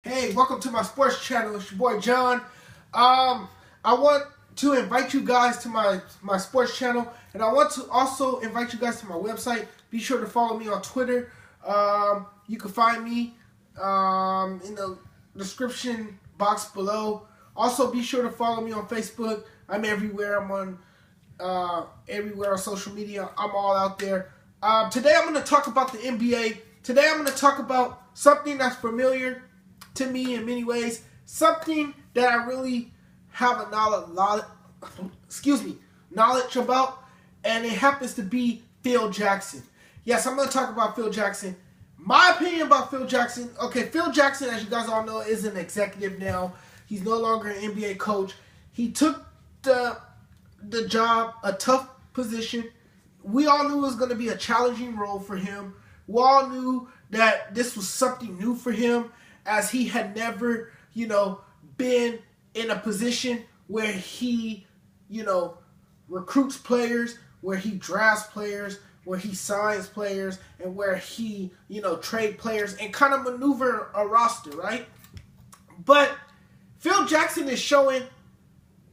Hey, welcome to my sports channel. It's your boy John. I want to invite you guys to my sports channel, and I want to also invite you guys to my website. Be sure to follow me on Twitter. You can find me in the description box below. Also, be sure to follow me on Facebook. I'm everywhere. I'm on everywhere on social media. I'm all out there. Today, I'm going to talk about the NBA. Today, I'm going to talk about something that's familiar to me in many ways, something that I really have a knowledge about, and it happens to be Phil Jackson. Yes, I'm going to talk about Phil Jackson. My opinion about Phil Jackson, okay, Phil Jackson, as you guys all know, is an executive now. He's no longer an NBA coach. He took the job, a tough position. We all knew it was going to be a challenging role for him. We all knew that this was something new for him, as he had never, been in a position where he, recruits players, where he drafts players, where he signs players, and where he, trade players and kind of maneuver a roster, right? But Phil Jackson is showing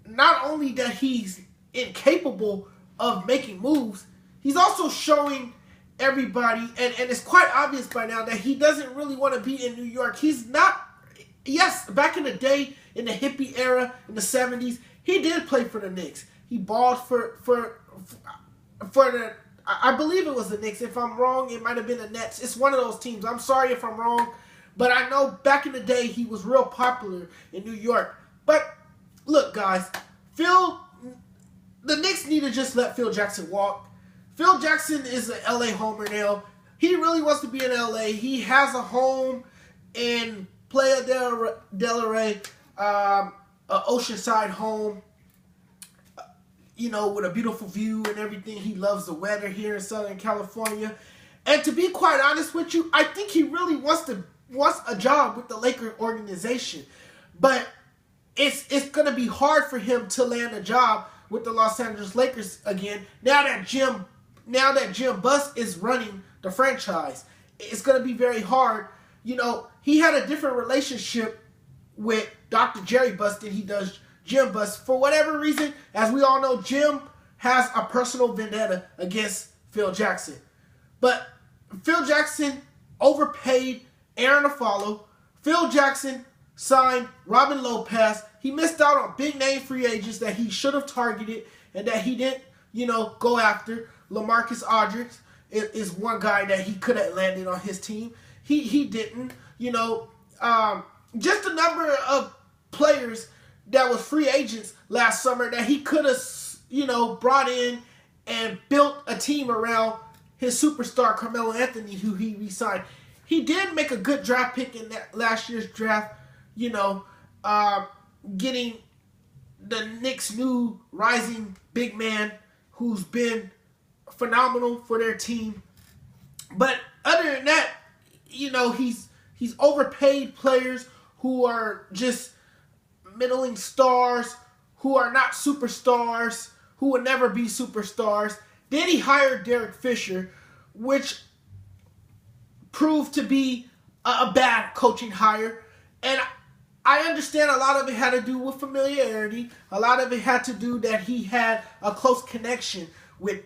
not only that he's incapable of making moves, he's also showing everybody, and it's quite obvious by now, that he doesn't really want to be in New York. He's not. Yes, back in the day, in the hippie era, in the 70s, he did play for the Knicks. He balled for the, I believe it was the Knicks. If I'm wrong, it might have been the Nets. It's one of those teams. I'm sorry if I'm wrong, but I know back in the day, he was real popular in New York. But look, guys, the Knicks need to just let Phil Jackson walk. Phil Jackson is an LA homer now. He really wants to be in LA. He has a home in Playa del Rey, an oceanside home, with a beautiful view and everything. He loves the weather here in Southern California. And to be quite honest with you, I think he really wants a job with the Lakers organization. But it's going to be hard for him to land a job with the Los Angeles Lakers again, now that Jim Buss is running the franchise. It's going to be very hard. He had a different relationship with Dr. Jerry Buss than he does Jim Buss. For whatever reason, as we all know, Jim has a personal vendetta against Phil Jackson. But Phil Jackson overpaid Aaron Aflalo. Phil Jackson signed Robin Lopez. He missed out on big name free agents that he should have targeted and that he didn't, go after. LaMarcus Aldridge is one guy that he could have landed on his team. He didn't. Just a number of players that was free agents last summer that he could have, brought in and built a team around his superstar Carmelo Anthony, who he re-signed. He did make a good draft pick in that last year's draft, getting the Knicks' new rising big man who's been phenomenal for their team. But other than that, he's overpaid players who are just middling stars, who are not superstars, who will never be superstars. Then he hired Derek Fisher, which proved to be a bad coaching hire. And I understand a lot of it had to do with familiarity. A lot of it had to do that he had a close connection with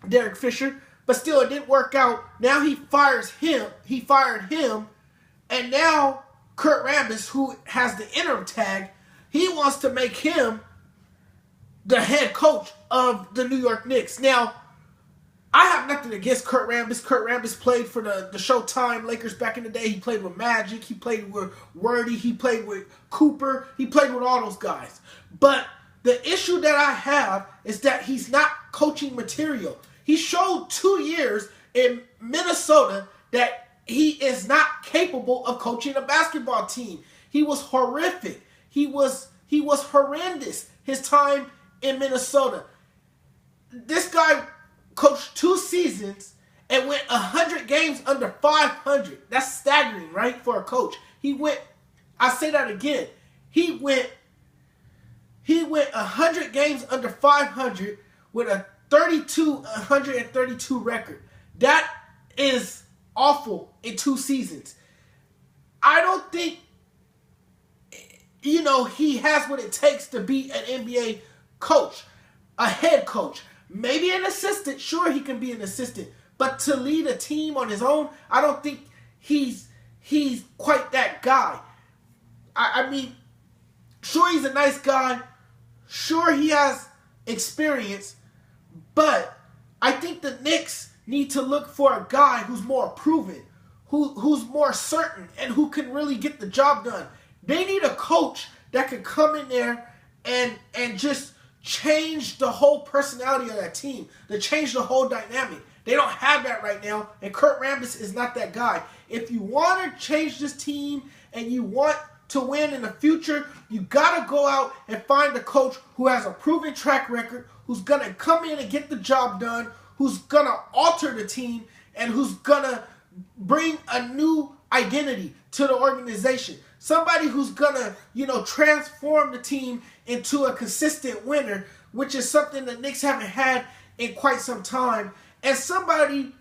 Derek Fisher, but still it didn't work out. Now he fired him, and now Kurt Rambis, who has the interim tag, he wants to make him the head coach of the New York Knicks. Now, I have nothing against Kurt Rambis. Kurt Rambis played for the Showtime Lakers back in the day. He played with Magic. He played with Wordy. He played with Cooper. He played with all those guys. But the issue that I have is that he's not coaching material. He showed 2 years in Minnesota that he is not capable of coaching a basketball team. He was horrific. He was horrendous his time in Minnesota. This guy coached 2 seasons and went 100 games under 500. That's staggering, right, for a coach. I say that again. He went 100 games under 500 with a 132 record. That is awful in 2 seasons. I don't think, he has what it takes to be an NBA coach, a head coach. Maybe an assistant. Sure, he can be an assistant. But to lead a team on his own, I don't think he's quite that guy. I mean, sure, he's a nice guy. Sure, he has experience. But I think the Knicks need to look for a guy who's more proven, who's more certain, and who can really get the job done. They need a coach that can come in there and just change the whole personality of that team, to change the whole dynamic. They don't have that right now, and Kurt Rambis is not that guy. If you want to change this team and you want to win in the future, you got to go out and find a coach who has a proven track record, who's going to come in and get the job done, who's going to alter the team, and who's going to bring a new identity to the organization. Somebody who's going to, transform the team into a consistent winner, which is something the Knicks haven't had in quite some time. And somebody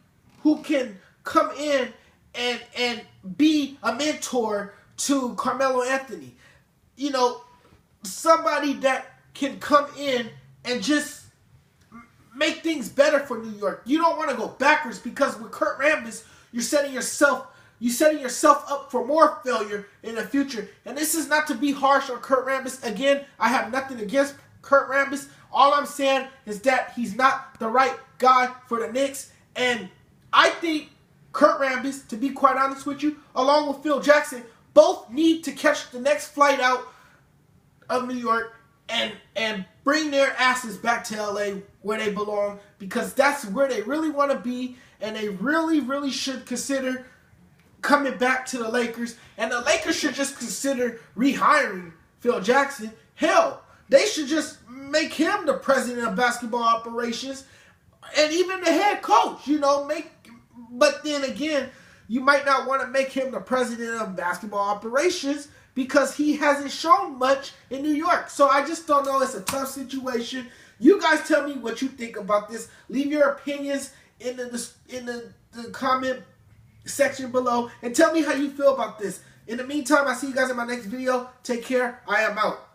who can come in and be a mentor to Carmelo Anthony. Somebody that can come in and just make things better for New York. You don't want to go backwards, because with Kurt Rambis, you're setting yourself up for more failure in the future. And this is not to be harsh on Kurt Rambis. Again, I have nothing against Kurt Rambis. All I'm saying is that he's not the right guy for the Knicks. And I think Kurt Rambis, to be quite honest with you, along with Phil Jackson, both need to catch the next flight out of New York and bring their asses back to LA where they belong, because that's where they really want to be, and they really, really should consider coming back to the Lakers. And the Lakers should just consider rehiring Phil Jackson. Hell, they should just make him the president of basketball operations and even the head coach, But then again, you might not want to make him the president of basketball operations because he hasn't shown much in New York. So I just don't know. It's a tough situation. You guys tell me what you think about this. Leave your opinions in the comment section below and tell me how you feel about this. In the meantime, I'll see you guys in my next video. Take care. I am out.